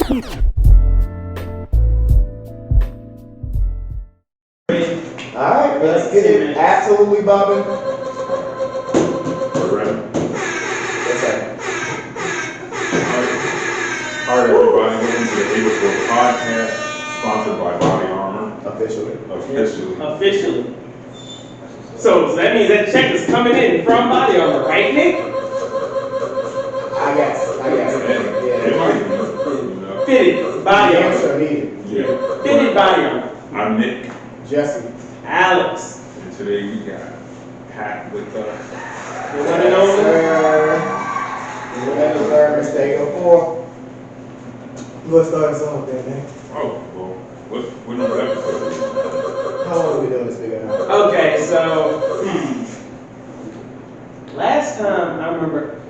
Alright, let's get it absolutely bumping. Ready? Yes, sir. Alright, everybody, welcome to the April podcast, sponsored by Body Armor. Officially. Officially. So that means that check is coming in from Body Armor, right, Nick? I guess. Fitted Body Armor. Yeah. Fitted Body Armor. I'm Nick, Jesse. Alex. and today we got Pat with us. The one and only. That was our mistake. 4. Let's start us off then, man. Oh, well, what number episode is it? How long have we been doing this big enough? Okay, so last time I remember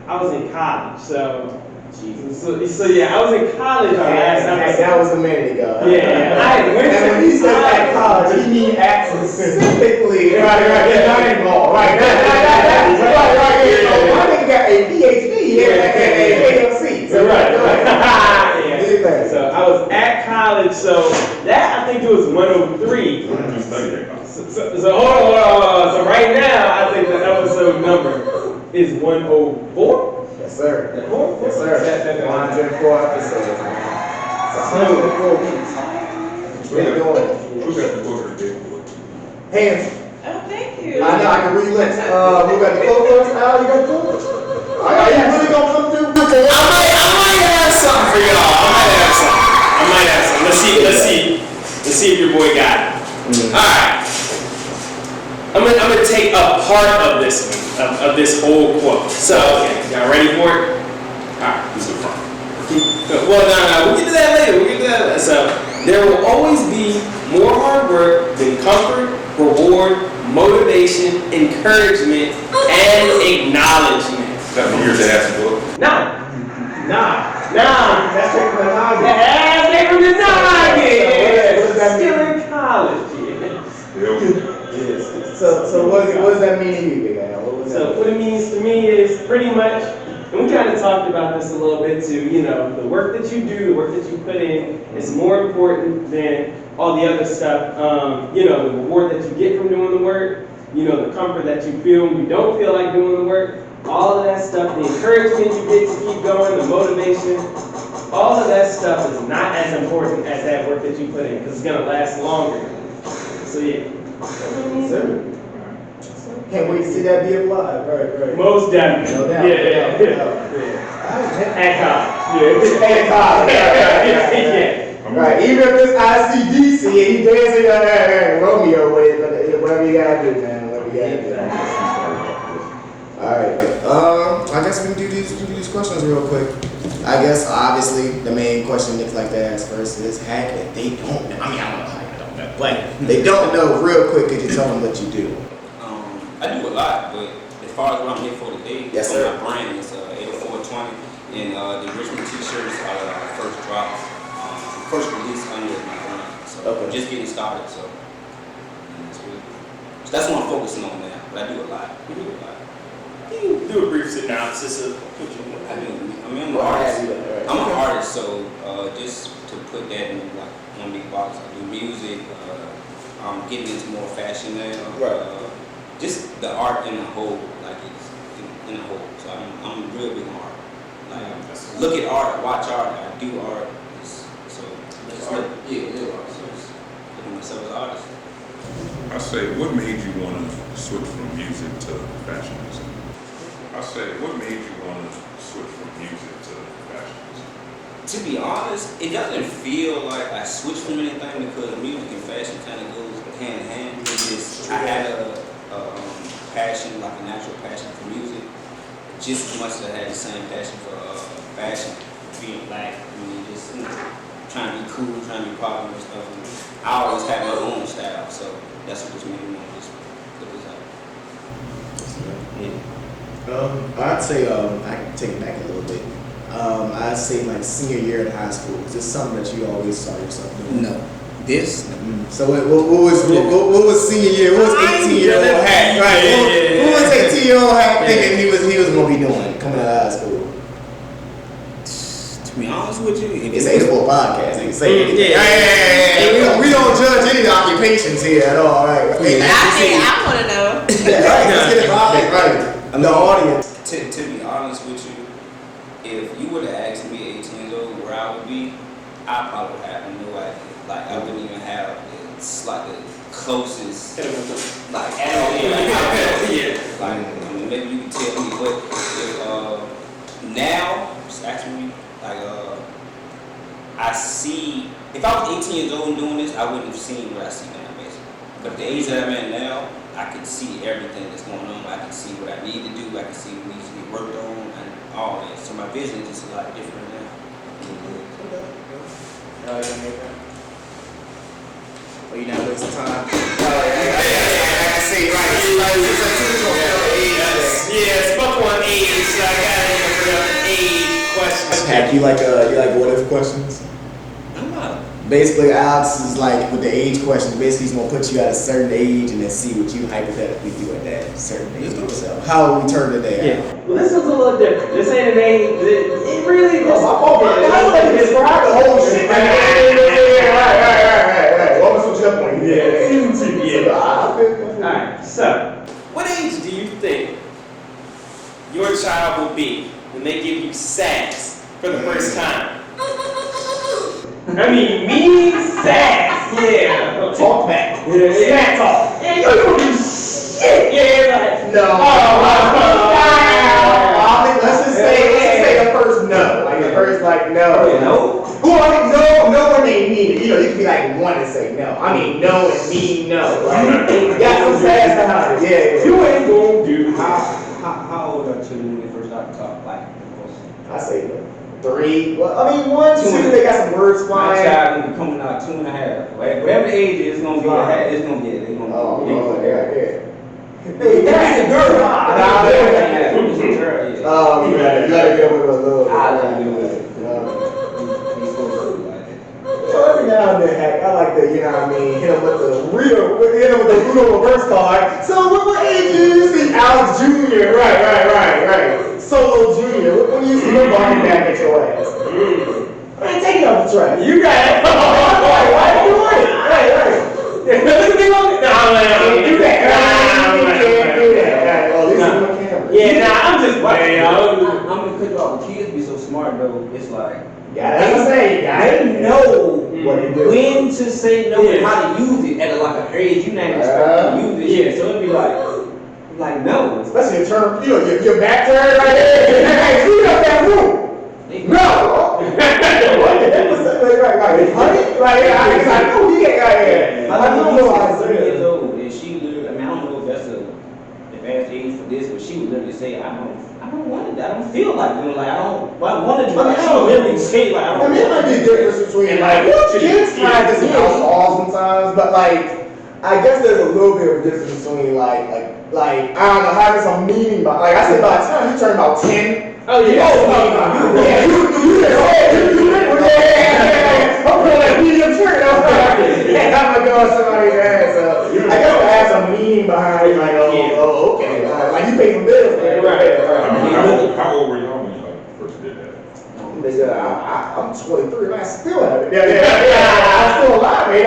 I was in college, so yeah, I was in college on last episode. That was a minute ago. Yeah, I went and when he said at college, he means accents specifically. Right, not involved. Right. My nigga got a PhD here and a AMC. So right. Yeah. So I was at college, so that I think it was 103. When did you study at college? So hold on. So right now, I think the episode number is 104. Yes, sir. Yes, sir. 104 episodes, man. It's 104 weeks. Been doing. Who got the book today? Hands. Oh, thank you. I know I can read lips. Who got the quote first? Al, you got the quote? Are you really gonna come through? I might have something for y'all. I might have some. Let's see if your boy got it. Alright. I'm gonna take a part of this one, of this whole quote. So, okay, y'all ready for it? Alright, this is the front. Well, no, we'll get to that later. So, there will always be more hard work than comfort, reward, motivation, encouragement, and acknowledgement. That from your dad's book? Nah. That's straight from the noggin. Yeah, they from the noggin. What does that mean? Still in college. So what does that mean to you, Big Al? So what it means to me is pretty much, and we kind of talked about this a little bit too, the work that you do, the work that you put in is more important than all the other stuff. The reward that you get from doing the work, the comfort that you feel when you don't feel like doing the work, all of that stuff, the encouragement you get to keep going, the motivation, all of that stuff is not as important as that work that you put in because it's going to last longer. So yeah. Sir. Can't wait to see that be applied. Right. Most definitely. No doubt. Yeah. At college. At college. Yeah. Right. Even if it's ICDC and you dancing on that Romeo with it, whatever you gotta do, man. Whatever you gotta do. Alright. I guess we can do these questions real quick. I guess obviously the main question Nick's like to ask first is hack it. They don't know. I don't know how you don't know. Like they don't know real quick, could you tell them what you do? I do a lot, but as far as what I'm here for today, Yes, on sir. my brand is 8420, and the original t-shirts are first drops, first release under my brand. So Okay. just getting started, so that's what I'm focusing on now. But I do a lot. You do a brief synopsis of what you want. I mean, I'm an artist. I'm an artist, so just to put that in like one big box, I do music. I'm getting into more fashion now. Right. Just the art in a whole, like it's in a whole. So I'm real big on art. Like look at art, watch art, I do art. So just art. Live art. So just look at myself as an artist. I say, what made you want to switch from music to fashion design? To be honest, it doesn't feel like I switched from anything because music and fashion kind of goes hand in hand. It's just I had a passion, like a natural passion for music, just as much as I had the same passion for fashion, being black. I mean, just trying to be cool, trying to be popular and stuff. And I always had my own style, so that's what just made me want to just put this out. I'd say I can take it back a little bit. I'd say like senior year in high school. Is this something that you always saw yourself doing? No. This? So what was senior year? What was 18-year-old hack? Right. What was 18-year-old hack thinking he was gonna be doing coming out of high school? To To be honest with you, if It's a podcast. They can say anything. Yeah. We don't judge any occupations here at all, right? I want to know. Yeah, right. Let's get it right. The audience. To be honest with you, if you would have asked me at 18 years old where I would be, I probably would have no idea. Like I wouldn't even have it's like the closest like at all. Yeah. Like I mean, maybe you can tell me, but if now just asking me like I see if I was 18 years old and doing this, I wouldn't have seen what I see now, basically. But at the age that I'm at now, I can see everything that's going on. I can see what I need to do. I can see what needs to be worked on and all that. So my vision is just a lot different now. Oh, you not wasting time. I see. Yeah, spoke on age, so I gotta bring up an age question. Hack, you like what if questions? I'm not. Basically, Alex is like with the age question. Basically, he's gonna put you at a certain age and then see what you hypothetically do at that certain age. So how will we turn today? Yeah. Well, this one's a little different. This ain't an age. It really is. I like to describe the whole shit. Right. What was your point? Yeah. All Alright, so What age do you think your child will be when they give you sass for the first time? I mean, me sass. Yeah. Talk back. Yeah. Smack talk. Yeah, you don't do shit. Yeah, like No. Let's just say the first no. Like the first like no. No. Well, I mean, no one ain't mean it. You know, you can be like one and say no. I mean, no and mean no. Right? You got some sass behind it. Yeah. You ain't gonna do How old are children when they first start to talk? Like, I say 3. Well, I mean 1, 2. They got some words my flying. child will be coming out 2.5. Whatever the age is, it's gonna be a half. It's gonna get. It's gonna. Oh, yeah. Hey, that's a girl. Nah, It's a girl. Yeah. Oh, you gotta get with it a little. I let you with it. So every now and then, heck, I like to, you know what I mean, hit him with the Uno reverse card. So what age do you see Alex Jr.? Right. Solo Jr. When you see him barking back at your ass? Man, take it off the track. You got it. Why you doing it? Right. Look at me on it. Can't do that. Oh, this is on camera. Yeah, I'm just playing. I'm gonna cut you off. The kids be so smart though. It's like They know what to do. when to say no and how to use it at like an age you not expect to use it. Yeah, so it'd be like no. Especially in terms, you know, your back turn right there. Hey, clean up that room. No. Right. Honey? Right, I know he ain't got here. I don't know how to 3 say years it. old and she literally, I mean, I don't know if that's the advanced age for this, but she would literally say, I don't want it. I don't feel like doing it. Like, I want to do it. Like, she would literally say, like, I I mean, it might be a difference between like kids try this house all sometimes, but like I guess there's a little bit of a difference between like I don't know, having some meaning, but like I said, by the time you turn about 10. Oh yeah. I'm going like medium turn. I'm gonna go on somebody's ass. So I guess I have some meaning behind it, like okay, like you pay some bills, man. Right. How old were y'all when you first did that? Nigga, I'm 23 and I still have it. Yeah. I'm still alive, man.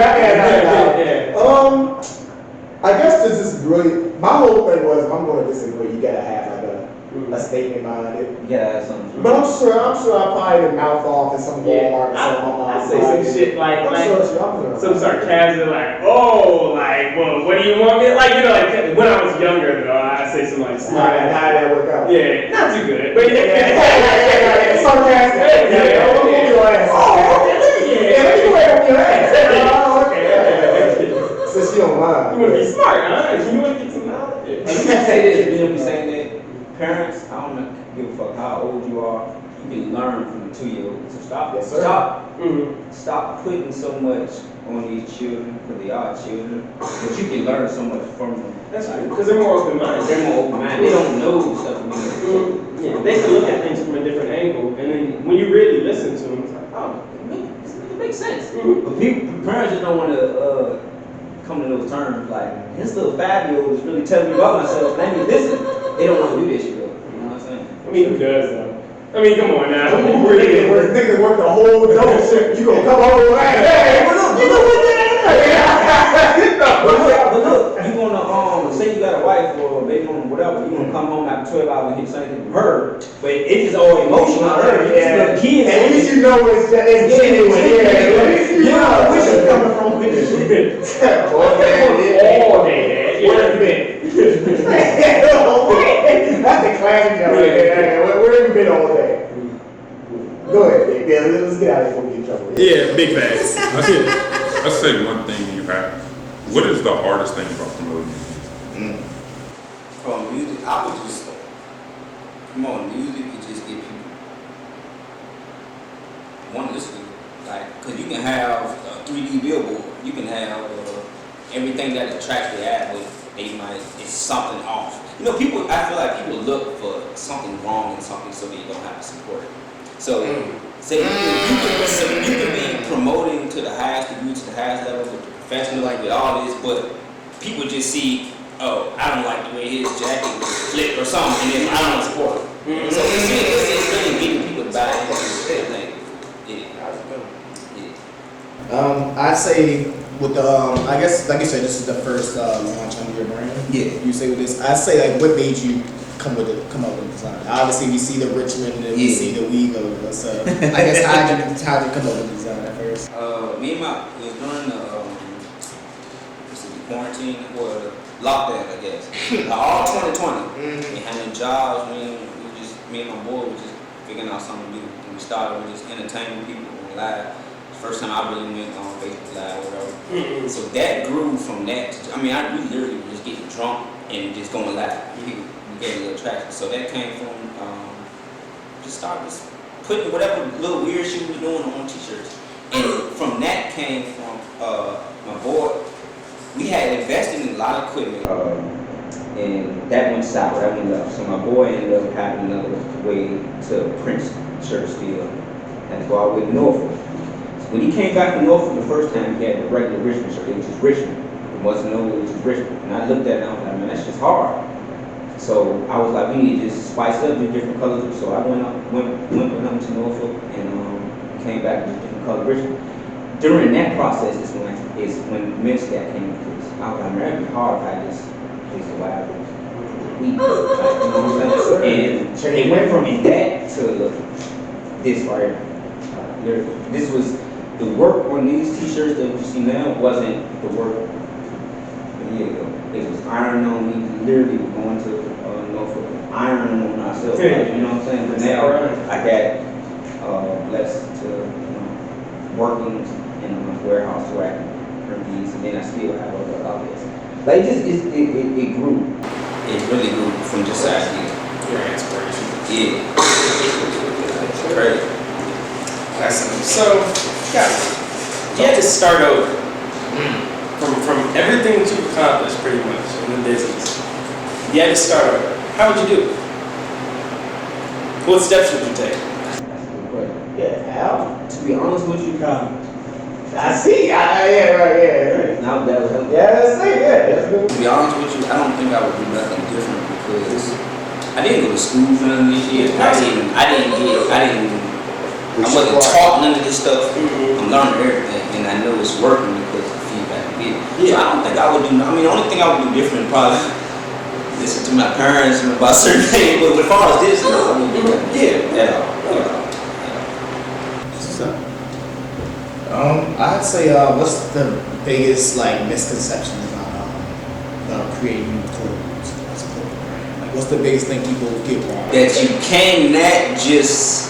I guess this is really, my whole thing was, if I'm going to disagree, you gotta have like a statement behind it. you gotta have something. But I'm sure I probably did mouth off in some Walmart or something. I say some shit like some some sarcasm, like, well, what do you want me? Like, you know, like when I was younger, though, I say some like smart. How did that work out? Yeah, not too good, but Sarcastic. Yeah, I'm gonna your ass. Yeah, let me go ahead and your ass. Oh, okay. Since you don't mind. You want to be smart, huh? You want to get some knowledge. And you can say this, you know, be saying that parents, I don't give a fuck how old you are, you can learn from the 2-year-old. So stop putting so much on these children, because they are children, but you can learn so much from them. That's true, because they're more open-minded. They're more open-minded. They don't know stuff. Yeah, they can look at things from a different angle, and then when you really listen to them, it's like, oh, It makes sense. But parents just don't want to come to those terms. Like, this little 5-year-old is really telling me about myself. Let me listen. They don't want to do this shit, though. You know what I'm saying? I mean, who does though? I mean, come on now. Who really nigga work the whole double shift. You gonna come over like, hey, what up? You know what that? But look, you gonna say you got a wife or a baby or whatever, you gonna come home after 12 hours and hit something from her, but it's just all emotional. Yeah. The kids. At least you know it's genuine. Yeah. You know where she's coming from with this shit. All day. Where have you been? That's the classic joke right there. Where have you been all day? Go ahead, Nick. Yeah, let's get out of here before we get in trouble. Yeah, big facts. Let's say one thing you have. What is the hardest thing about promoting? From music, I would just come on, music you just get people want to listen to it. Like, cause you can have a 3D billboard, you can have everything that attracts the eye, but it's something off. You know, I feel like people look for something wrong in something so they don't have to support it. So, say you could be promoting to the highest degree, to the highest level, with the professional, like with all this, but people just see, oh, I don't like the way his jacket was flipped or something, and then I don't support it. So it's really getting people to buy into the thing. I'd say with the, I guess, like you said, this is the first launch under your brand. Yeah. You say with this, I'd say like what made you come up with the design? Obviously, we see the Richmond and we see the weed logo. So I guess how'd you come up with the design at first? Me and it was during the quarantine or lockdown, I guess. All 2020. We had no jobs. Me and my boy were just figuring out something to do. And we started with just entertaining people on live. First time I really went on Facebook Live or whatever. So that grew from that. I we literally were just getting drunk and just going live. People gave a little traction. So that came from just putting whatever little weird shit we were doing on t-shirts. And from that came from my boy. We had invested in a lot of equipment. And that went south, that went left. So my boy ended up having another way to print shirts still. Had to go all the way to Norfolk. When he came back from Norfolk the first time, he had the regular Richmond shirt. It was just Richmond. It wasn't no, it was just Richmond. And I looked at it and I was like, man, that's just hard. So I was like, we need to just spice up, do different colors. So I went with him to Norfolk and came back with different color Richmond. During that process is when Mixcat came into this. I was like, man, that'd be hard if I just place the wild weed. Like, you know what I'm saying? And it went from that to this right here. This was the work on these t-shirts that you see now wasn't the work a year ago. It was iron on me, literally going to Norfolk, iron on ourselves, like, you know what I'm saying? But now I got less to working in a warehouse where I can print these, and then I still have other outlets. Like it grew. It really grew from just that idea. Your inspiration. Yeah. Great. Awesome. So, guys, you had to start over. From everything that you've accomplished, pretty much, in the business. You had to start over. How would you do it? What steps would you take? Yeah, how? To be honest with you, Kyle. I see. Yeah, right. Now that was Yeah, that's it. Yeah, that's good. To be honest with you, I don't think I would do nothing different because I didn't go to school for none of this shit. I wasn't taught none of this stuff. I'm learning everything, and I know it's working because of the feedback I get. So I don't think I would do. The only thing I would do different probably listen to my parents about certain things. But as far as this, no, I wouldn't do that. At all. I'd say, what's the biggest misconception about creating clothes as a clothing brand? Like, what's the biggest thing people get wrong? That you cannot just.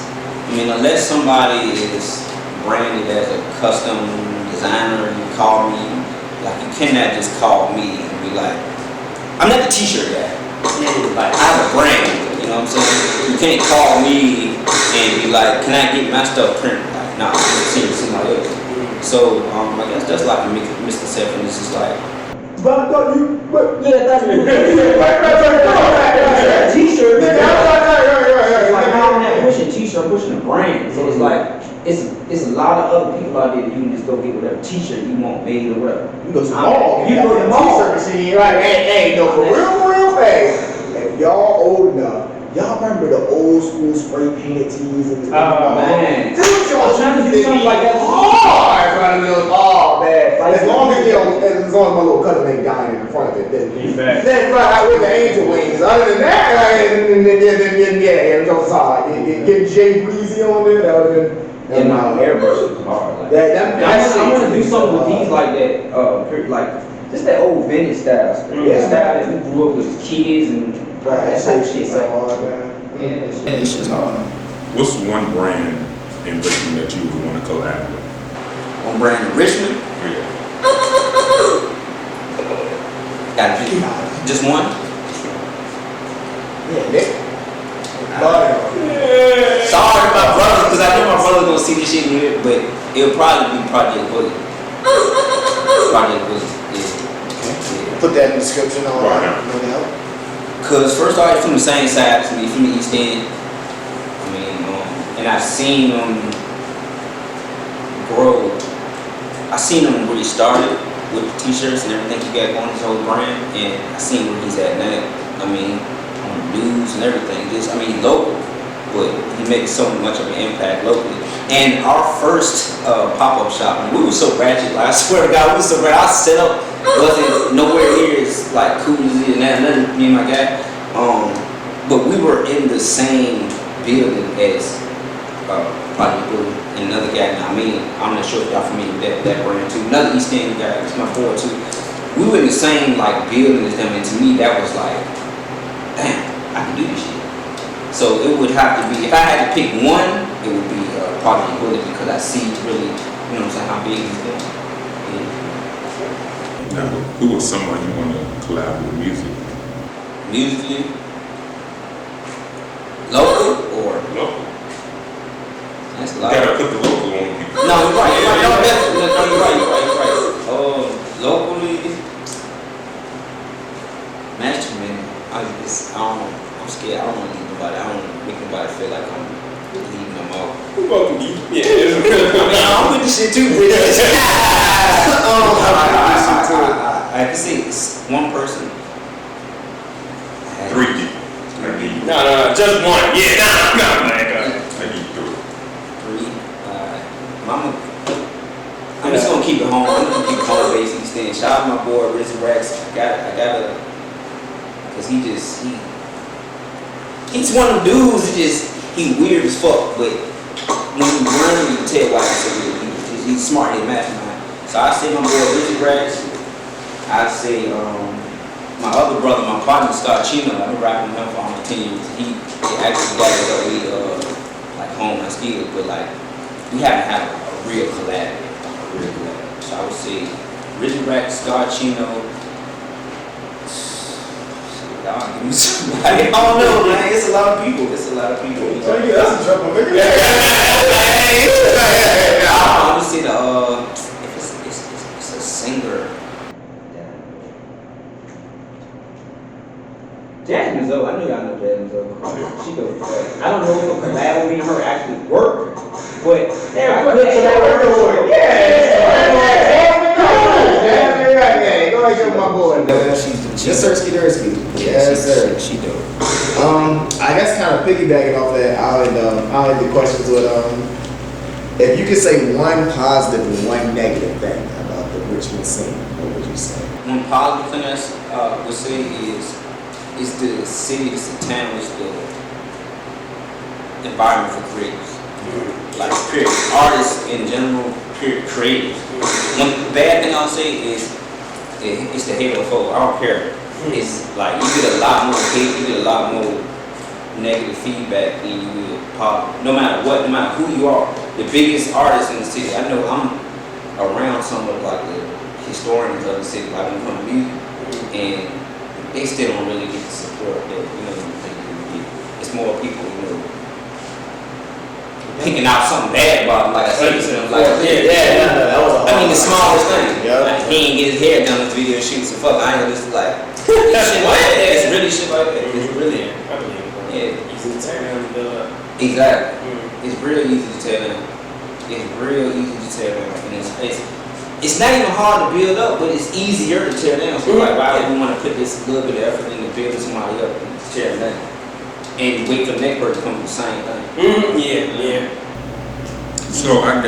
Unless somebody is branded as a custom designer, you call me, you cannot just call me and be like, I'm not the t-shirt guy. Like, I have a brand, you know what I'm saying? You can't call me and be like, can I get my stuff printed? Like, nah, I'm seeing somebody else. So, I guess that's like a misconception. It's just like, But I thought you, that's right. t-shirt. Right. Like now I'm not pushing t-shirt, I'm pushing a brand. So it's like it's a lot of other people out there that you can just go get whatever t-shirt you want made or whatever. You go to the mall. You go to the mall. T-shirt machine, right? Hey, no, for real, hey. If y'all old enough, y'all remember the old school spray painted tees and man. do something like that hard right now. Oh man, as long as my little cousin ain't dying in front of it, then that's right. I with the angel wings. Other than that, yeah, it goes hard. Get Jay Breezy on there. That would have been. And my airbrush is hard. Like, I want to do something with these like that. Like just that old vintage style. Yeah. The style that we grew up with as kids and That shit so hard, man. Yeah, It's just hard. What's one brand in Richmond that you would want to collab with? On brand in Richmond, Yeah. gotta pick just one. Yeah, Nick. Sorry, my brother, because I know my brother gonna see this shit in here, but it'll probably be Project Bullet. Project Bullet, yeah. Put that in the description on Right. no doubt. Cause first off, it's from the same side as me, from the East End. I mean, and I've seen them grow. I seen him where he started with the t-shirts and everything he got going, his whole brand, and I seen where he's at now. I mean, on the news and everything. Just, I mean, local, but he makes so much of an impact locally. And our first pop-up shop, I mean, we were so ratchet. Like, I swear to God, we were so ratchet. Our setup wasn't nowhere near as like cool as it is now. Nothing, me and my guy. But we were in the same building as Project Bullet and another guy. Now, I mean, I'm not sure if y'all familiar with that brand too. Another East End guy, it's my boy too. We were in the same like building as them, and to me that was like, damn, I can do this shit. So it would have to be, if I had to pick one, it would be Project Bullet, because I see really, you know what I'm saying, how big he's doing. Yeah. Now, who is someone you want to collab with music? Musically, local or Local. that's a You lot. gotta put the local on people. No, you're right. You're right. No, definitely. No, you're right. Locally, Master Man. I'm scared. I don't want to leave nobody. I don't want to make nobody feel like I'm leaving them out. Who welcome you? Yeah. I'm with the shit too. I can say it's one person. Three people. I need you. No, just one. Yeah, no, man. I need three. Three. Mama. I'm just gonna keep it home. I'm gonna keep it home base East End. Shout out my boy Rizzy Rex. I gotta, cause he's one of them dudes. He weird as fuck, but when you learn, you can tell why he's so weird. He's smart. He's mastermind. So I say my boy Rizzy Rex. I say my other brother, my partner Scott Chino. I've been rapping with him for almost 10 years. He actually got us up with like home and skills, but like we haven't had a real collab. So I would say Rizzy Rex, Scott Chino. Y'all give me somebody. I don't know, man. It's a lot of people. So yeah, that's a trouble, nigga. I would say if it's a singer. Jasmine Zoe, I know y'all know Jasmine Zoe. She goes, I don't know if a collab with me and her actually work, but Yeah, I could collab with her. Go ahead, give my boy. Yes, sir, Skidersky. Yes, sir. She do. I guess kind of piggybacking off that, I'll end the questions with if you could say one positive and one negative thing about the Richmond scene, what would you say? One positive thing I would say is the city, it's the town, it's the environment for creators. Like period. Artists in general, period, creators. One bad thing I'll say is it's the hate or foe. I don't care. It's like you get a lot more hate, you get a lot more negative feedback than you will positive. No matter what, no matter who you are. The biggest artists in the city, I know I'm around some of like the historians of the city, like when it comes to music, and they still don't really get the support that they get. It's more people, picking out something bad about him, like I said, I mean the smallest thing. Like, he ain't get his hair done in this video shoot, so fuck, I ain't just like shit like that. It's really shit like that. It's really Easy to turn down the exactly. It's real easy to tell them. It's real easy to tell them, and it's not even hard to build up, but it's easier to tear down. So like, why would we want to put this little bit of effort into building somebody up and tear them down? And wait for the next person to come do the same thing. Yeah. So I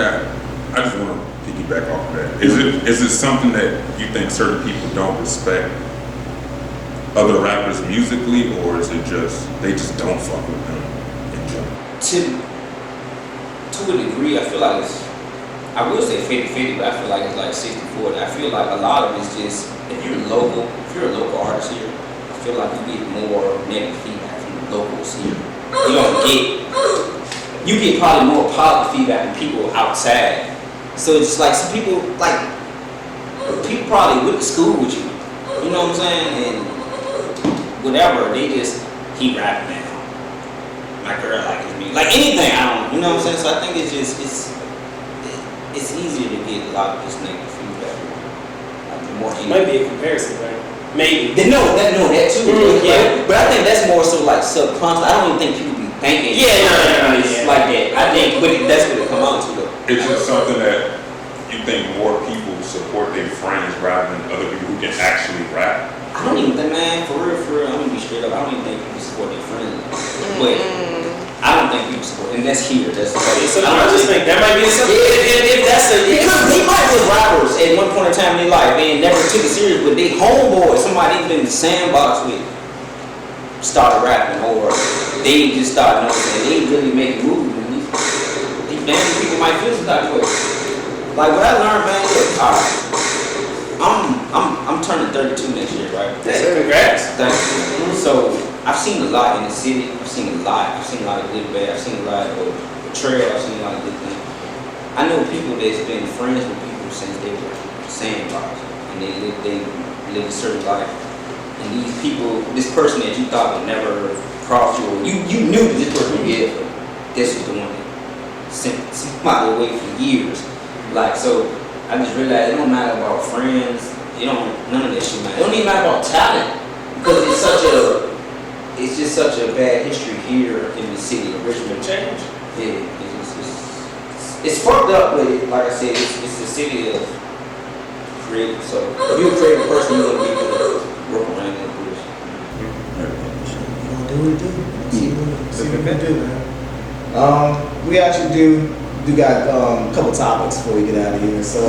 just want to piggyback off of that. Is it something that you think certain people don't respect other rappers musically, or is it just they just don't fuck with them in general? To a degree, I feel like it's, I will say 50-50, but I feel like it's like 60-40. I feel like a lot of it's just, if you're a local artist here, I feel like you get more negative feedback from the locals here. You get probably more positive feedback from people outside. So it's just like some people probably went to school with you. You know what I'm saying? And whatever, they just keep rapping now. My girl like me. Like anything, you know what I'm saying? So I think it's just, it's easier to get a lot of this negative feedback. Like the more It might be a comparison, right? Maybe. No, that too. Yeah. But I think that's more so like subconscious. I don't even think people be thinking. Yeah, it's like that. I think, but that's what it come out to though. It's just something that you think more people support their friends rather than other people who can actually rap. I don't even think, man, for real, I'm gonna be straight up. I don't even think people support their friends. But I don't think people support, and that's here. That's So I just think that might be something. if that's because they might be rappers at one point in time in their life and never took it serious, but they homeboy, somebody they've been in the sandbox with, started rapping, or they just started noticing they really making moves, and these damn people might feel some type of way. Like what I learned, man, look, alright. I'm turning 32 next year, right? Congrats. Thank you. So I've seen a lot in the city. I've seen a lot of good, bad. I've seen a lot of betrayal. I've seen a lot of good things. I know people that's been friends with people since they were sandbox, and they live a certain life. And these people, this person that you thought would never cross you, or you knew that this person would be but this was the one that sent somebody away for years. Like, so I just realized it don't matter about friends. None of that shit matter. It don't even matter about talent, because it's just such a bad history here in the city of Richmond. Change. Yeah, it's fucked up, but like I said, it's the city of creative. So if you're a creative person, you're gonna be able to work around that bullshit. Do what we do. See what we can do, man. We actually do got a couple topics before we get out of here. So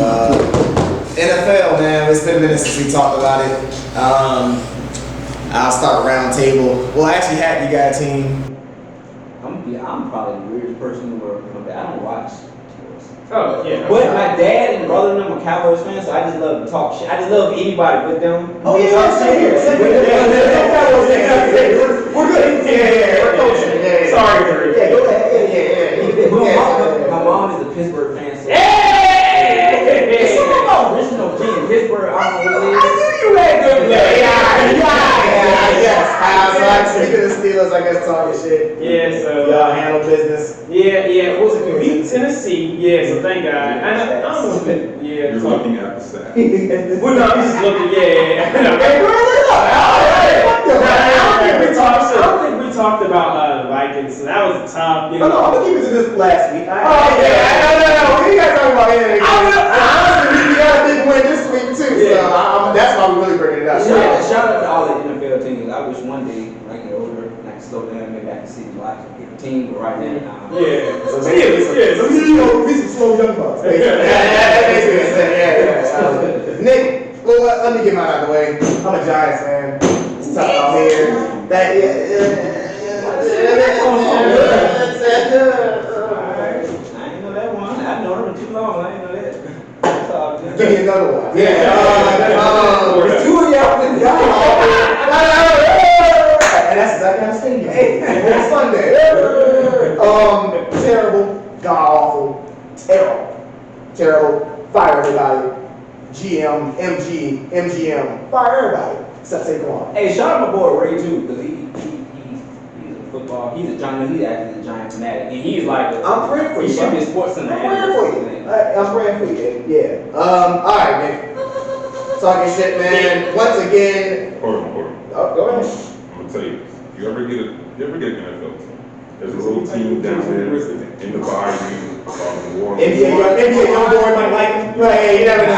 NFL, man, it's been a minute since we talked about it. I'll start round table. Well, actually, Hat, you got a team. I'm probably the weirdest person in the world. I don't watch sports. Oh, yeah. But my dad and brother and them are Cowboys fans, so I just love to talk shit. I just love anybody with them. Oh, yeah, same here. We're good. Yeah, we're coaching. Yeah. Sorry, yeah, go ahead. Yeah. My mom is a Pittsburgh fan, so. Hey! Original G in Pittsburgh, I don't know what it is. I knew you had good play. Yes. So speaking of the Steelers, I guess talking shit. Yeah, so y'all handle business. Yeah. What was it? We beat Tennessee. Yeah, so thank God. I don't know. Yeah. You're looking at the stats. Well, no, I'm just looking. Yeah. Hey, where is it? I don't think we talked about the Vikings, so that was tough. You know. No, I'm gonna keep it to this last week. No. We gotta talk about anything. Honestly, we got a big win this week too. Yeah. So that's why we really bringing it up. Shout out to all the NFL teams. I wish one day when I get older, I can slow down, maybe I can see the lives of the team, but right now, Yeah. So we some slow young bucks. Yeah. Nick, well, let me get mine out of the way. I'm a Giants fan. It's tough out here. I ain't know that one. I've known them too long. I ain't know that. Give me another one. Yeah. Two of y'all been And that's exactly how I'm saying. It's Sunday. Terrible, god awful, terrible. Fire everybody. GM, MGM, fire everybody. Except Saquon. Hey, shout out my boy Ray too, because he's a football. He's actually a Giant fanatic, and he's like I'm praying for you. He should be a sports I'm center. praying for you. I'm praying for you. Yeah. All right, man. Talking shit, man. Once again. Hold on. Oh, go ahead. I'm gonna tell you this. You ever get an NFL team? There's a little team down there in the bayou called the War. NBA young boy might like him. Hey, you never know.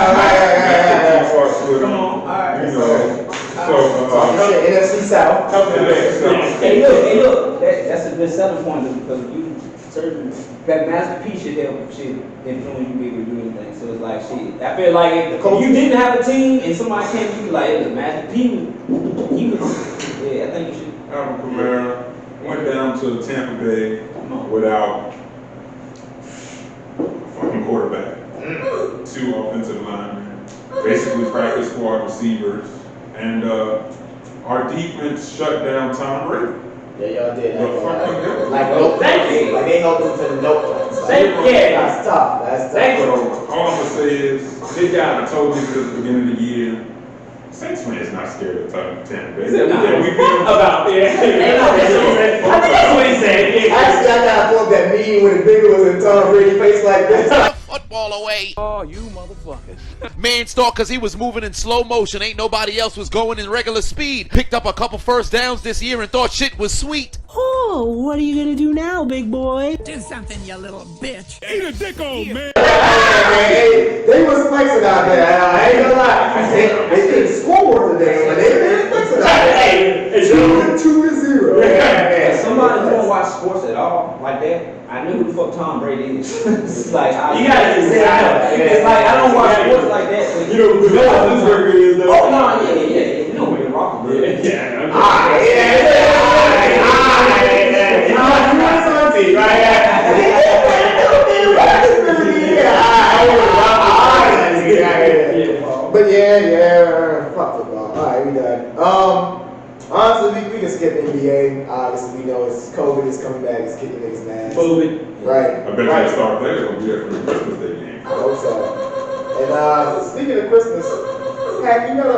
Come on, all right. You know. Talking shit. NFC South. Hey, look, that's a good selling point because you certain that masterpiece should help shit influence you be able to do anything. So it's like shit. I feel like if you didn't have a team and somebody came to you like it was Master P, he was yeah, I think you should. Alvin Kamara went down to Tampa Bay without a fucking quarterback, 2 offensive linemen, basically practice squad receivers, and our defense shut down Tom Brady. Yeah, y'all did. The fucking hell. Like no play. Like they held them to the no play. That's tough. That's tough. All I'm gonna say is, good job. I told you this at the beginning of the year. Saints fans not scared of Tampa Bay. Yeah, we beat them. about, yeah. I think that's what he said. Actually, I gotta pull up that meme when the nigga was in Tom Brady face like this. Football away. Oh, you motherfuckers. Man thought because he was moving in slow motion, ain't nobody else was going in regular speed. Picked up a couple first downs this year and thought shit was sweet. Oh, what are you gonna do now, big boy? Do something, you little bitch. Eat a dick, old man. They was flexing out there. I ain't gonna lie. They didn't score today, but they flexing out there. Hey, 2-0. Yeah. Somebody who don't watch sports at all like that, I knew who the fuck Tom Brady is. It's like You gotta just say it's like I don't watch sports like that. So You know who the Roethlisberger is, though? Oh no, yeah. You know who the Roethlisberger is. Yeah. But yeah, fuck football. Alright, we done. Honestly, we can skip NBA. Obviously, we know it's COVID is coming back. It's kicking niggas' ass. COVID. Right. I bet you start there. Gonna be there for the Christmas Day game. I hope so. And speaking of Christmas, Pat, you gotta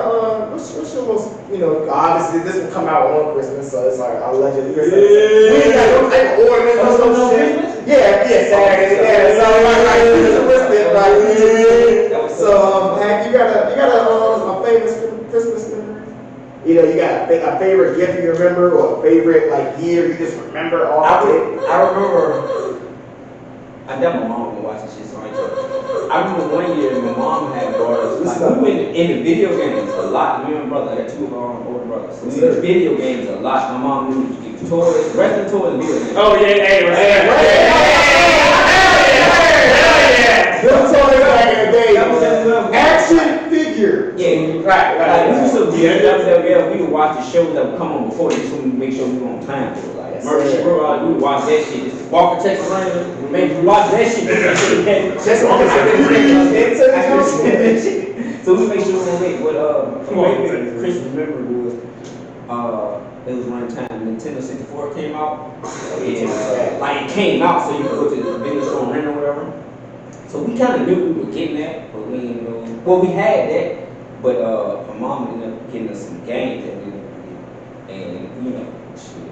what's your most, obviously this will come out on Christmas, so it's like allegedly. We ain't got no type of ornaments or no shit. Yeah, Saturday. Yeah, so like Christmas, right? So Pat, you got a famous Christmas memory? You got a favorite gift you remember, or a favorite like year you just remember all I day? remember. I got my mom watching shit, so I ain't joking. I remember one year my mom had brought us, like, we went in the video games a lot. Me and my brother, I got 2 of our older brothers. So we went to video games a lot. My mom knew to get toys, wrestling toys, and video games. Oh, yeah, hey. Them toys back in the day. Action figure. Yeah, Right. like, we used to we would watch the shows that would come on before this, so we make sure we were on time for it. Like Murder, we would watch that shit. Walker, Texas Ranger, maybe we watch that shit. Just So we make sure we were late. What my Christmas memory was, it was around time Nintendo 64 came out. Like it came out, so you could go to the video store and rent or whatever. So we kind of knew we were getting that, but we didn't know. Well, we had that, but my mom ended up getting us some games that we didn't get. And shit.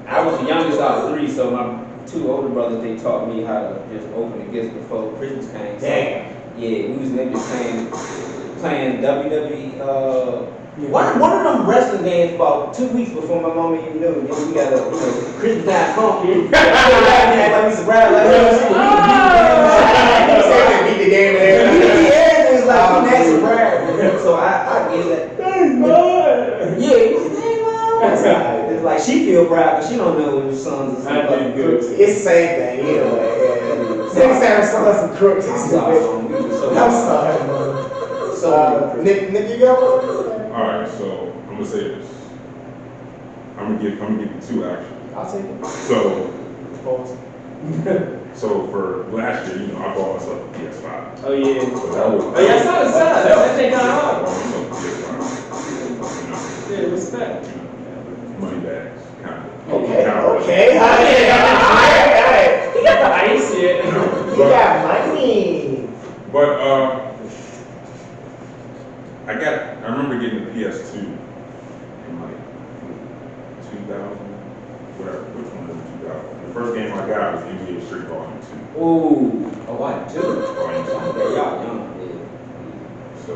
I was the youngest out of 3, so my 2 older brothers, they taught me how to just open the gifts before Christmas came. So, Damn. yeah, we was maybe playing WWE. One of them wrestling games about 2 weeks before my mom even knew. And then we got a Christmas time funk here. Like we surprised, beat the game yeah, it was like we next surprised. So I get that. Yeah, it was it's like she feel proud, but she don't know when her sons are some crooks. It's the same thing, Niggas have some crooks. I'm sorry. So, Nick, you got one? Alright, so I'm gonna say this. I'm gonna give you 2 actually. I'll take it. So for last year, I bought myself a PS5. Oh, yeah. So that was. Oh, yeah, I saw the side. That thing kind of I hard. bought myself a PS5. Yeah, respect. Money bags, kind of. Okay. He got the ice, yeah. You got money. But I remember getting the PS2 in like 2000, whatever, which one was it, 2000? The first game I got was NBA Street Volume 2. Ooh, I do. Volume 2. Okay, y'all young. So.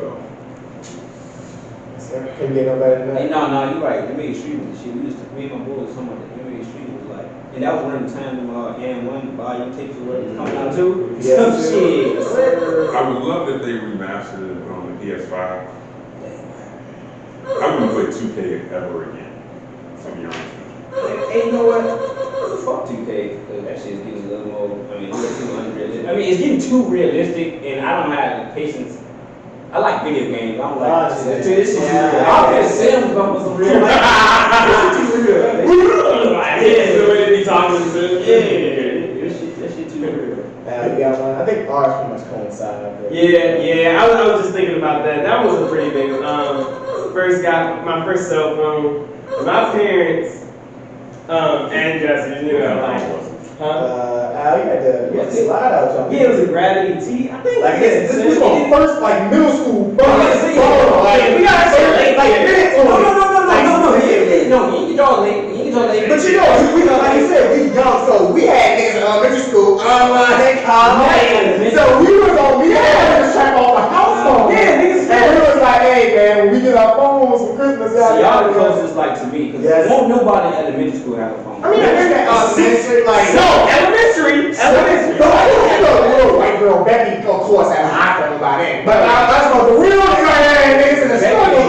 Couldn't get no better than Hey, that. no, you're right. NBA Street was the shit. Me and my boys, some of the NBA Street was like, and that was around the time and one volume tapes or whatever was coming out too. Yeah, Shit. I would love if they remastered it on the PS5. I wouldn't play 2K ever again. To be honest with you. And you know what? fuck 2K, because that shit is getting a little more, I mean, a little too unrealistic. I mean, it's getting too realistic, and I don't have the patience. I like video games. I don't like this shit. This shit too real. I'll get Sims about some real life. This shit too real. Yeah, the way they be talking to them. Yeah, that shit too real. We got one. I think ours pretty much coincide. Yeah. I was just thinking about that. That was a pretty big one. First got my first cell phone. My parents, and Jesse, you know, like, you had the slide out jump. yeah, it was a Gravity T. I think Like this was on first like middle school. We gotta say late. No, you can draw late. But you know, we like you said, we young, so we had niggas in elementary school, online, college. So we had to track off the house phone. Yeah, niggas. And we was like, hey man, when we get our phones for Christmas, y'all the closest like to me, because won't nobody in elementary school have a phone. I mean, I heard that elementary, like elementary. Little white girl Becky, of course, had an iPhone by then. But I was about the real niggas in the struggle,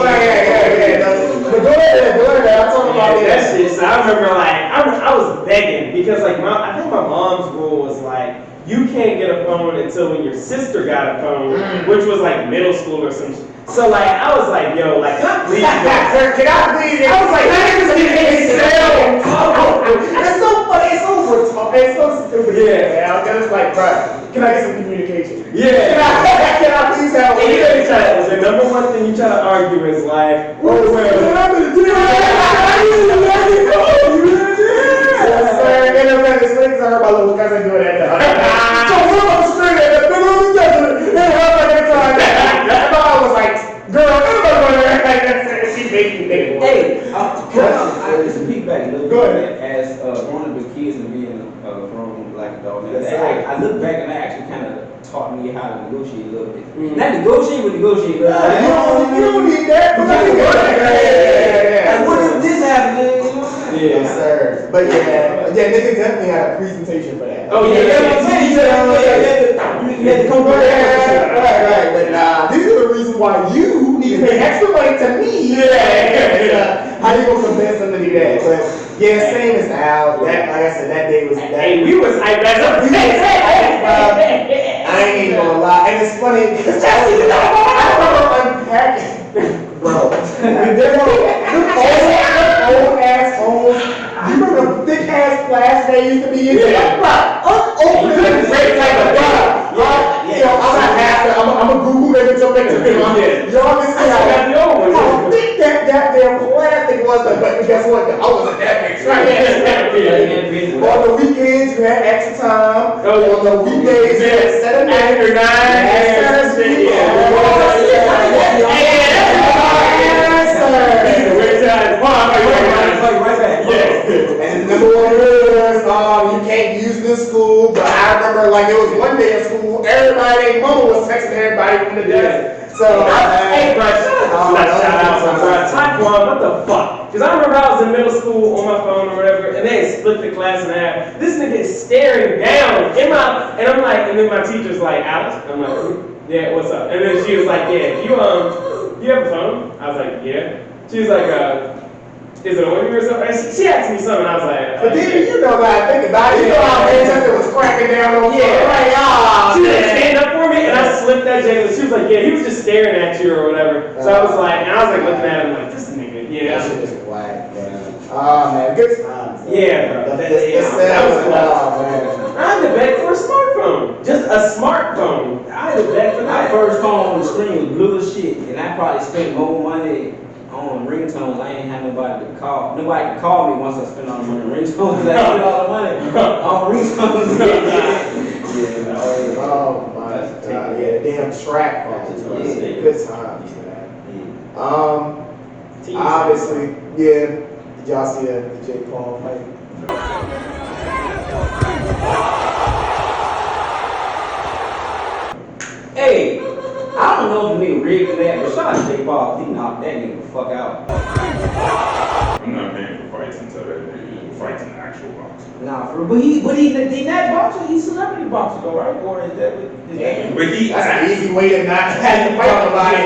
But go ahead, I'm talking about that shit. So I remember, like, I was begging because, like, I think my mom's rule was like, you can't get a phone until when your sister got a phone, which was like middle school or some shit. So like I was like, yo, like, please, can I please? I was like, that nigga's getting It's so funny, it's so stupid. Yeah, man. I was like, bro, can I get some communication? Yeah. Can I please have one? The number one thing you try to argue is like, I heard my little cousin doing that. So we're on the street and the middle of the desert. And I was like, girl, she made me think. Hey, I just peek back a little bit as growing up with kids and being a grown black adult. I look back and that actually kind of taught me how to negotiate a little bit. Not negotiate, but negotiate. You don't need that. Like, what if this happened? Yes, sir. But yeah, niggas definitely had a presentation for that. Oh, yeah, You had to come back. Right. But these are the reasons why you need to pay extra money to me. How you gonna convince them to do that? But yeah, same as Al. That, like I said, that day was that. Hey, we was hyped as a I ain't even gonna lie. And it's funny because I remember unpacking. Bro, there were old ass phones. You remember the thick ass flash they used to be in? Unopened I'm a Google nigga to make it. Y'all can see how thick that goddamn plastic was. But guess what? I wasn't that big. On the weekends, you had extra time. On the weekdays, you had 7 after 9. And the number one rule you can't use this school. But I remember, like, it was one day at school, everybody, their mama was texting everybody from the desk. So, hey, bro, shout out, bro. Taekwondo, what the fuck? Because I remember I was in middle school on my phone or whatever, and they had split the class in half. This nigga is staring down and I'm like, and then my teacher's like, Alex? I'm like, yeah, what's up? And then she was like, yeah, you have a phone? I was like, yeah. She was like, is it on you or something? She asked me something, I was like, but then you know what I think about it. You know how Manchester was cracking down on me. She was like, stand up for me, and I slipped that jacket. She was like, yeah, he was just staring at you or whatever. So I was like, looking at him like, this nigga, yeah. That shit is whack, man. Oh man, good times. Yeah, bro. That was man. I had to beg for a smartphone. Just a smartphone. I had to beg for that. My first phone on the screen was blue as shit, and I probably spent more money on ringtones. I ain't had nobody to call. Nobody could call me once I spent all the money on ringtones. I spent all the money on ringtones. Oh my god, yeah, damn track phones. Good times, man. Obviously, yeah. Did y'all see the Jake Paul fight? Hey, I don't know if the nigga rigged that, but shout out to Jake Paul. He knocked that nigga the fuck out. I'm not paying for fights until that nigga fights in actual boxing. Nah, for but he not boxer. He's celebrity boxer though, right? Or is that what? Yeah, but that's an easy way to not have to fight nobody.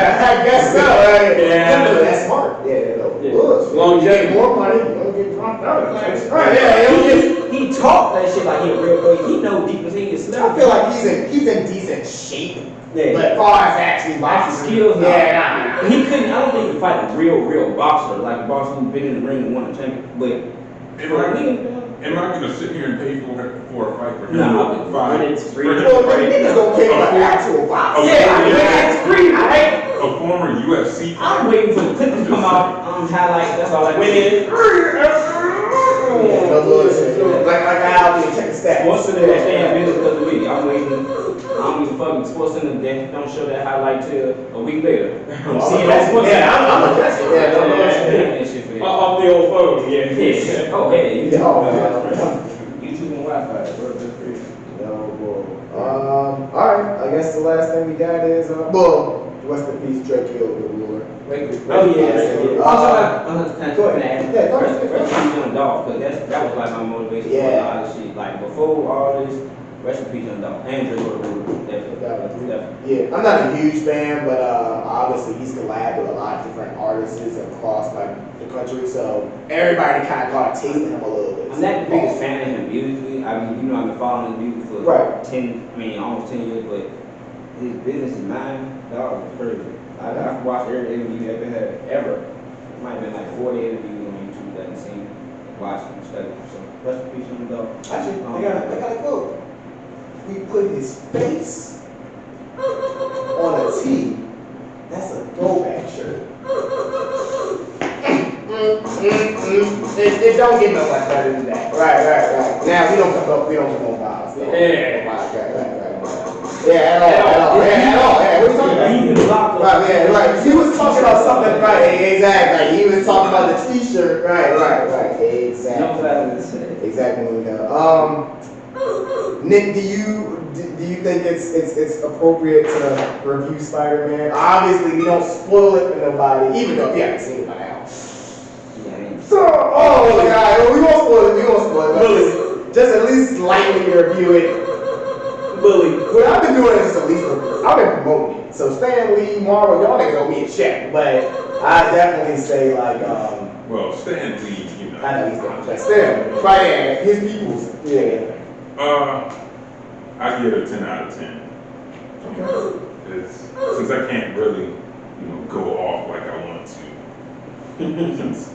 I guess so. Right? Yeah. That's smart. Yeah, no. Yeah. Look, Longevity. you get more money, you don't get dropped out. Right, yeah, He talk that shit like he a real boy. He know deep as he is. I feel like he's in decent shape. Yeah. But as far as actually boxing skills, yeah, nah. He couldn't. I don't think he could fight a real boxer, like a boxer who's been in the ring and won a champion. But Am I gonna sit here and pay for a fight for him? No, I wouldn't. Fight. It's free. Well, the niggas gonna pay for an actual boxer. Yeah, it's free, right? A former UFC fighter. I'm waiting for the clip to come out. Highlight. That's all I Winning. Yeah, no bullshit. Like I'll be check the stats. Sports Center that stay in business because of me. I'm waiting. I don't give a fuck if Sports Center they don't show that highlight till a week later. I'm seeing that Sports Center. I'm a that's it. Yeah, no bullshit. Shit for you. Off the old phone, yeah. Yeah. Oh, hey. Yeah, oh, YouTube and Wi-Fi. Bro, that's free. No bull. Alright, I guess the last thing we got is rest in peace, Drake killed the ruler. Oh, yeah. Go ahead. Yeah, go ahead. Rest in peace, Young Dolph, because that was like my motivation for a lot of shit. Like before all this, rest in peace, Young Dolph. And Drake killed the ruler. Definitely. Yeah, I'm not a huge fan, but obviously he's collabed with a lot of different artists across like the country, so everybody kind of got a taste of him a little bit. I'm not the biggest fan of him musically. I mean, I've been following his music for almost 10 years, but his business is mine, dog, is crazy. I've watched every interview ever had, ever. It might have been like 40 interviews on YouTube that I've seen, watched and studied. So, rest in peace, Young Dolph. Actually, I got a quote. We put his face on a tee. That's a throwback shirt. It don't get no much better than that. Right. Now we don't come up vibes. Yeah. Right. Yeah, at all. Yeah, what are you talking about? He was locked up. Right. He was talking about something, right, exactly. He was talking about the t-shirt. Right. Exactly. Nick, do you think it's appropriate to review Spider-Man? Obviously, we don't spoil it for nobody, even though if you haven't seen it by now. So, God, we won't spoil it. Bully. Just at least lightly review it. Bully. What I've been doing is at least I've been promoting it. So Stan Lee, Marvel, y'all niggas owe me a check, but I definitely say like Well, Stan Lee, you know. I know he's gonna check. Stan, right? Yeah, his people's. Yeah. I give it a 10 out of 10. Okay. Since I can't really, go off like I want to. Since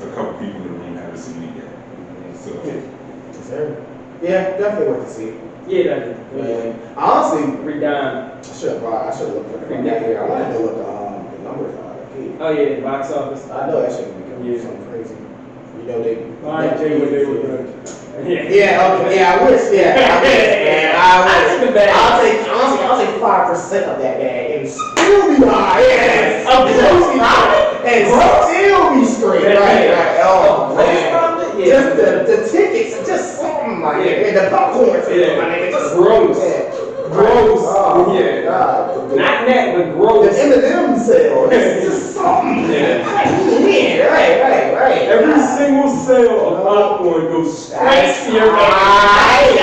a couple people in the room haven't seen it yet. So. Yeah, definitely worth to see. Yeah, definitely. Honestly, Redime. I should have looked at it here. I want to know what the numbers are. Oh yeah, box office. I know that shit would be something crazy. You know they. Yeah. Okay. Yeah, I wish. Man. I'll take 5% of that bag and still be high. Yeah. And still be straight. Right. Oh man. Just the tickets, just something like that. And the popcorn, my nigga, just gross. Gross. Oh, yeah. God. Not that, but gross. The M&M sale. It's just something. Yeah. Right. Every single sale of popcorn goes straight to your bank.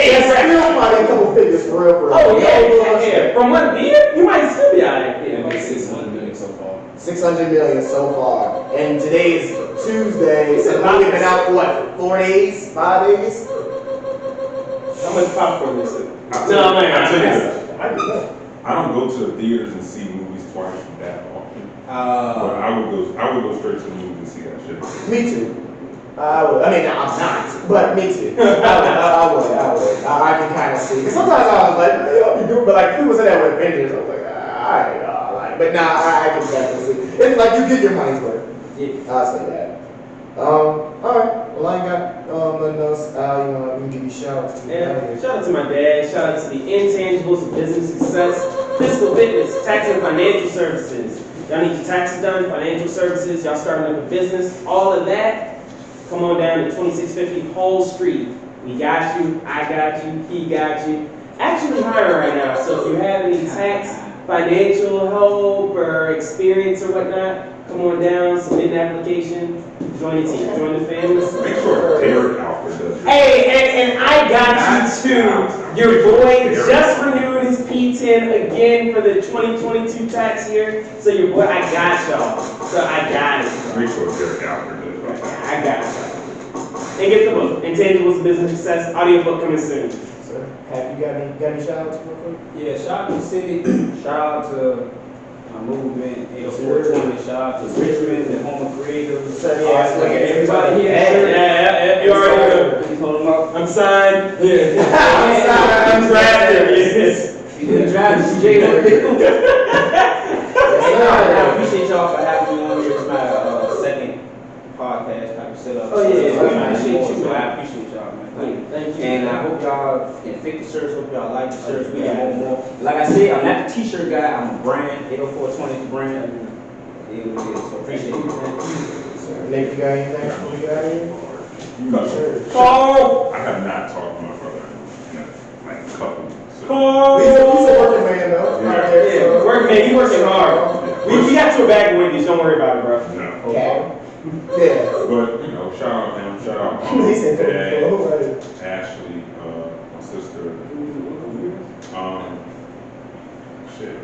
It's still money, a couple figures for real. Oh, yeah. From one beer, you might still be alright. Yeah, like 600 million so far. 600 million so far. And today is Tuesday, so we've been out for what, 4 days, 5 days? How much popcorn is it? I don't go to the theaters and see movies twice that often. But I would go straight to the movie and see that shit. Me too. I would. I mean, I'm not, but me too. I would. I can kind of see. Because sometimes I was like, you do, but like people say that with Avengers, I was like, alright, but nah, I can definitely see. It's like you get your money's worth. Yeah, I'll say that. Alright. Well, I ain't got nothing else. We can give you shout-outs to Shout out to my dad. Shout out to the intangibles of business success, physical fitness, tax and financial services. Y'all need your taxes done, financial services. Y'all starting up a business, all of that. Come on down to 2650 Hull Street. We got you. I got you. He got you. Actually hiring right now. So if you have any tax, financial help or experience or whatnot, come on down, submit an application, join the team, join the family. Make sure Derek Alfred does it. Hey, and I got you too. Your boy just renewed his P10 again for the 2022 tax year. So your boy, I got y'all. So I got it. Make sure Derek Alfred does. I got y'all. And get the book, Intangibles of Business Success, audiobook coming soon. Sir, have you got any shout outs real quick? Yeah, shout out to the city, shout out to my movement, 80420, shout out to Richmond, the home of creatives. Everybody here. Yeah, you already know. Please hold them up. I'm signed. I'm drafted. Yes. You didn't drive to CJ. I appreciate y'all for having me on here. It's my second podcast type of setup. Oh, yeah. I appreciate you. I appreciate y'all, man. Thank you. And I hope y'all can fit the shirts. Hope y'all like the shirts. We got more. Like I said, I'm not the t-shirt guy. I'm a brand. 80420 is the brand. It is. So appreciate you. Nick, you got anything before we got here? Cole! I have not talked to my brother in like a couple months. So. Cole! He's a working man though. Yeah, working man, he working hard. We got you a bag of Wendy's, don't worry about it, bro. No. Okay. Yeah. But, you know, shout out him, shout out He said, Dad, Ashley, my sister. Shit.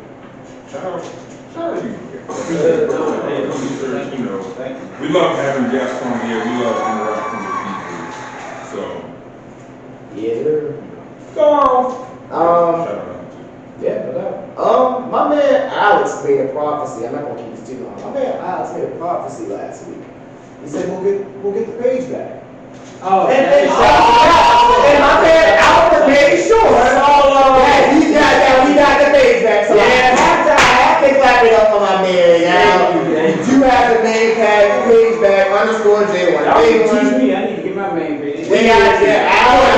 Shout out you. You know, we love having guests on here. We love interacting with people. So, Yeah, sir. Go on. shout out to Yeah, no doubt. My man Alex made a prophecy. I'm not gonna keep this too long. My man Alex made a prophecy last week. He said we'll get the page back. Oh, And my man Alex made sure. Yeah, we got the page back. So I have to clap it up for my man. Now you do have the main page back _J1. Y'all can teach me. I need to get my main page. We got Alex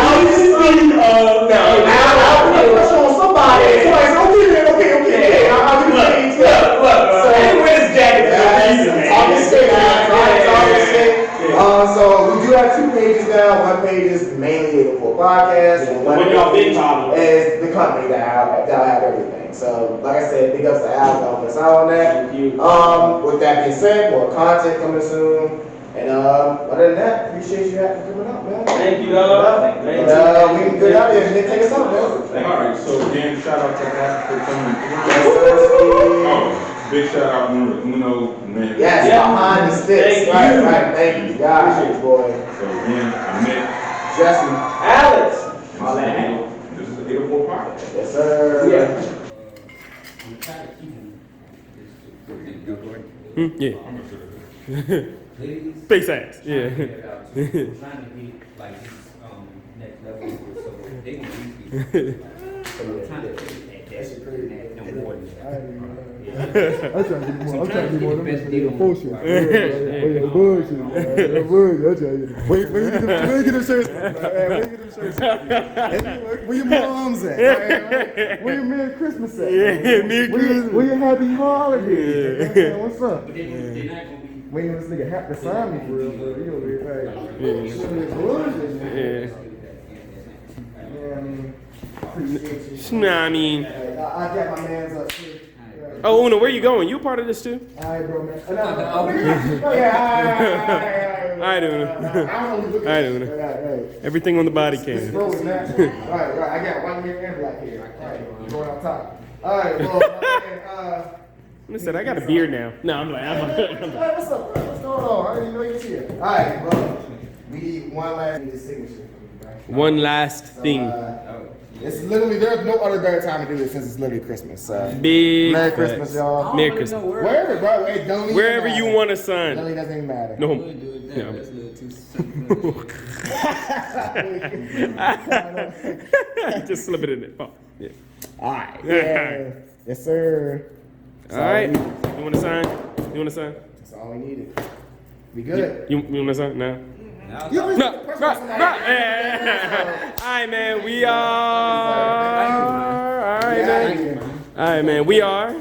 on somebody. Okay. I'll do the Look. Anyway, this jacket is a reason, man. So we do have 2 pages now. One page is mainly 804 podcast, and one When y'all big time. is the company that have everything. So like I said, big ups to Al for helping us out on that. Thank you. With that being said, more content coming soon. And other than that, appreciate you coming out, man. Thank you, dog. And we can get out here and take us out, man. All right, so again, shout out to that for coming Yes, through. sir. Oh, big shout out to Uno, man. Yes, behind the sticks. Right. Thank you, guys, boy. So again, I'm Nick. Jesse. Alex. This is the 804 podcast. Yes, sir. Yeah. Face ass. Yeah. Trying to be like next level, so they can use people. So I'm trying to get that no more than that. I'm trying to get more. I'm trying to get more. The best deal. Bullshit. Bullshit. Wait, where you get them shirts? Where your mom's at? Where your Merry Christmas at? Yeah, Merry Christmas. Where your Happy Holidays? Man, what's up? But they're not gonna be. Waiting for this nigga hat to sign me for real, but you over here, Nah, I mean. I got my man's up too. Oh, Uno, where you going? You a part of this too? Alright, bro, man. Alright, Uno. Alright, Uno. Everything on the body This cam. bro is natural. Right. I got white hair and black hair. Alright, going on top. Alright, well, Listen, I got a beard now. No, I'm like, hey, what's up, bro? What's going on? I didn't even know you was here. Alright, bro. We need one last signature from you, right? one last thing. It's literally, there's no other better time to do this since it's literally Christmas. Big Merry facts. Christmas, y'all. Merry Christmas. Wherever, bro. It don't even Wherever matter. you want to It sign. really doesn't even matter. No. Just slip it in there. Oh, yeah. Alright. Yeah. Yes, sir. All right. You want to sign? You want to sign? That's all we needed. We good. You want to sign? No. No. All right, man. We are. All right, man. All right, man. We are